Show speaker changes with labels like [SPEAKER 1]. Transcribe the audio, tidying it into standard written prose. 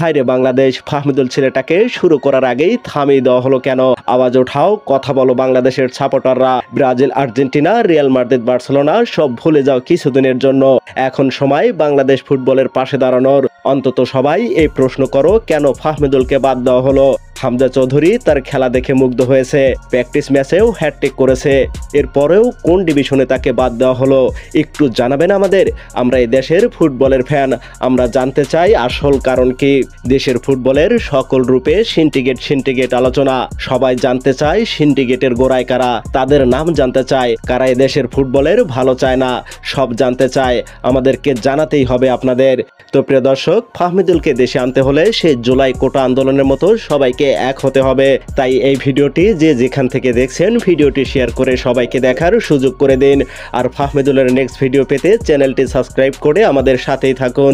[SPEAKER 1] হায়রে বাংলাদেশ, ফাহমিদুল ছেলেটাকে শুরু করার আগেই থামিয়ে দেওয়া হলো কেন? আওয়াজ ওঠাও, কথা বলো বাংলাদেশের সাপোর্টাররা। Brazil, Argentina, Real Madrid, Barcelona সব ভুলে যাও কিছুদিনের জন্য। এখন সময় বাংলাদেশ ফুটবলের পাশে দাঁড়ানোর। অন্তত সবাই এই প্রশ্ন করো, কেন ফাহমিদুলকে বাদ দেওয়া হলো? হামজা চৌধুরী তার খেলা দেখে মুগ্ধ হয়েছে, প্র্যাকটিস ম্যাচেও হ্যাটট্রিক করেছে, এরপরেও কোন ডিভিশনে তাকে বাদ দেওয়া হলো একটু জানাবেন আমাদের। আমরা এই দেশের ফুটবলের ফ্যান, আমরা জানতে চাই আসল কারণ কি। দেশের ফুটবলের সকল রূপে সিন্ডিকেট আলোচনা। সবাই জানতে চায় সিন্ডিকেটের গোড়ায় কারা, তাদের নাম জানতে চায়। কারা এই দেশের ফুটবলের ভালো চায় না, সব জানতে চায়। আমাদেরকে জানাতেই হবে আপনাদের। তো প্রিয় দর্শক, ফাহমিদুলকে দেশে আনতে হলে সেই জুলাই কোটা আন্দোলনের মতো সবাইকে এক হতে হবে। তাই এই ভিডিওটি যে যেখান থেকে দেখছেন, ভিডিওটি শেয়ার করে সবাইকে দেখার সুযোগ করে দিন। আর ফাহমিদুলের নেক্সট ভিডিও পেতে চ্যানেলটি সাবস্ক্রাইব করে আমাদের সাথেই থাকুন।